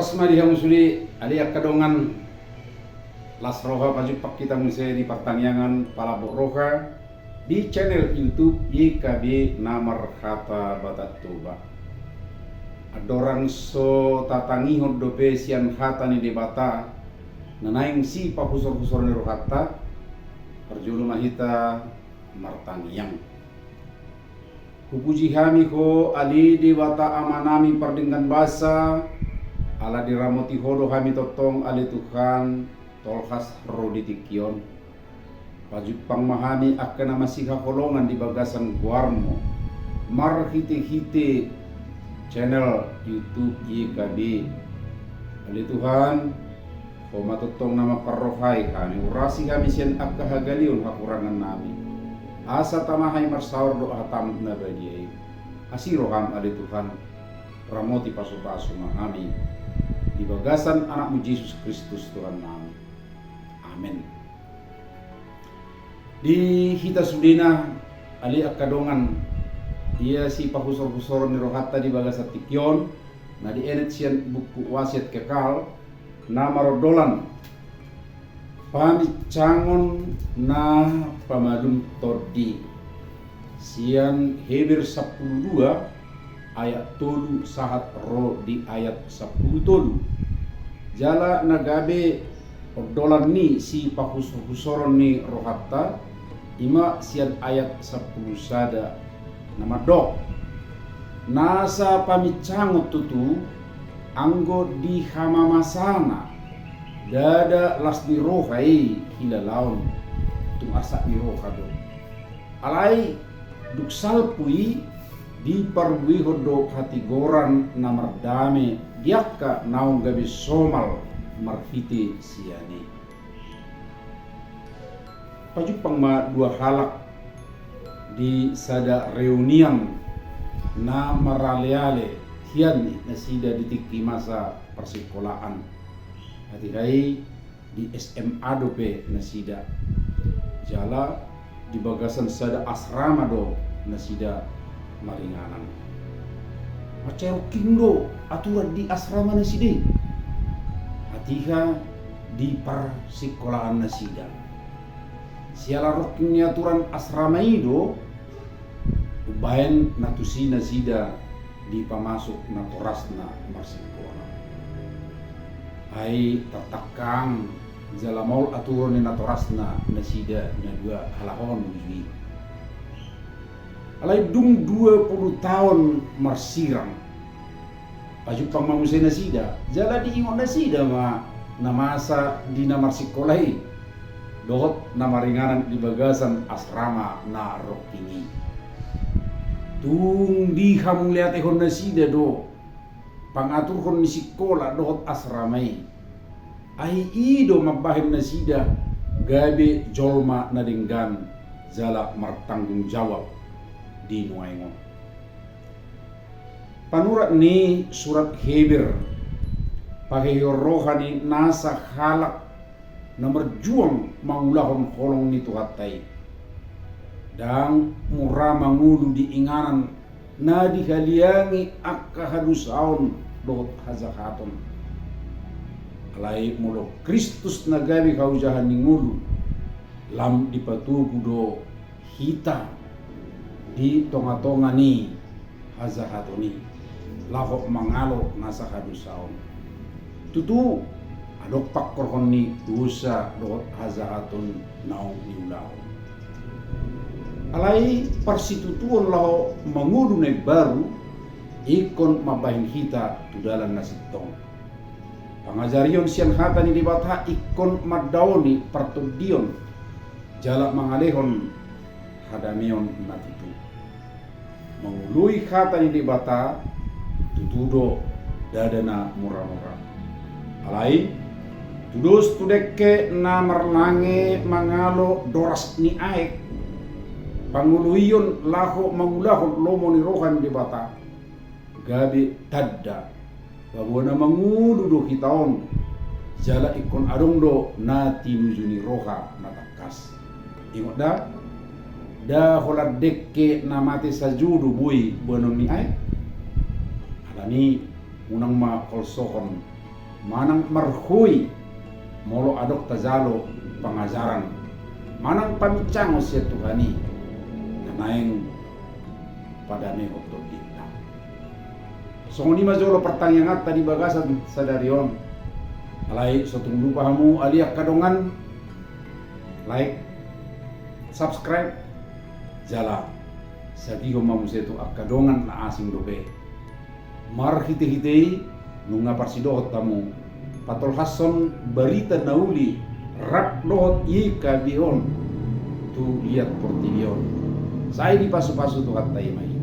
Awas mari hamusuli ali kadongan las roha pajupak kita musai di pertaniangan palabok roha di channel YouTube YKB Namar Hata Batat Tuba. Adorang so tatangi dope sian hata ni debata nanaing si pahusor-husor ni rohata perjulu mahita martangiang. Kupuji kami ko ali debata amanami perdingkan basa ala diramoti hodo kami totong ali Tuhan tolhas roditikion pajupang mahami akan masih kolongan di bagasan guarmo mar hite-hite channel YouTube YKB ali Tuhan ko matutong nama parrohai kami urasi kami sian akahagalion hakurangan nami asa tamahay marsaur doa tam na badiay asiro kam ali Tuhan ramoti paso-paso mahami di bagasan anakmu Yesus Kristus Tuhan nami amin. Di hita sudina ali akadongan ia si pahusor-husor ni rohata di bagasat tikyon na di enet sian buku wasiat kekal na marodolan pamicangon na pamalum todi sian Hebrew 12 ayat tolu sahat ro di ayat 10 tolu jala nagabe odolan ni si pahusor-husoron ni rohata ima sian ayat 10 sada nama dok nasa pamicangot tutu anggo di hamamasana dada las di rohai hilalaun tung asa di rohado alai duk salpui di parwi hodo hati goran namar dame diakka naung gabi somal marfiti siani pajupang ma dua halak di sada reunian na maraleale hian nasida ditiki masa persekolahan hati di SMA dope nasida jala di bagasan sada asrama do nasida maringanan macero kindo aturan di asrama nasida hatiha di persekolahan nasida siala roknya aturan asrama itu ubayan natusi nasida di pamasuk na torasna marsikona ai tatakang jalamol aturan ni natorasna nasida na dua halahon uji alai dung 20 tahun marsirang pajupang mamusay nasida jala di ingon nasida ma namasa di namarsikolai dohot namaringanan di bagasan asrama na rokini tung di hamung lihat ehon nasida do pangatur hon ni sikola dohot asramai ai ido mabahim nasida gabe jolma nadinggan jala martanggung jawab di nuaingon panurat ni surat Hebrew pakai rohani nasa halak nomor juang mangulahon kolong ni tuhatai dan murah mangulu di inganan na dihaliangi akka hadusaon dot hazakaton alai mulo Kristus nagabi kaujahan ni ngulu lam dipatugu do hita di tonga-tonga ni hazakatoni lahok mangalo nasa hadusaon tutu adok pakkorhon ni dosa dot hazakaton naong niulaw alai persitutuon laho mangulu na baru ikon mabahin hita tudalan nasitong pangajarion siang hata ni dibata ikon madawoni partodion jala mangalehon hadamion natitu mangului hata ni dibata tutudo dadana murah-murah alai tudos tudekke na marlange mangalo doras ni aek panguluyon laho mangulahon lomo ni rohan di bata gabi tadda babona mangulu do hitaon jala ikon adong do na tinujuni roha natakas ingot da hola dekke na mati sajudu bui bonon ni ay alani unang ma kolsohon manang marhui molo adok tazalo pengajaran manang pamicang siya Tuhani nanaing pada me okto kita. So ni mazolo pertanyaan tadi bagasan sadarion alai sotung lupa hamu aliak kadongan like subscribe jala sagiho mamusetu akadongan na asing dobe mar hite-hitei nunga parsidohot tamu patol hason berita nauli rak dohot ika bihon tu lihat portibion saya di pasu-pasu tu katai mai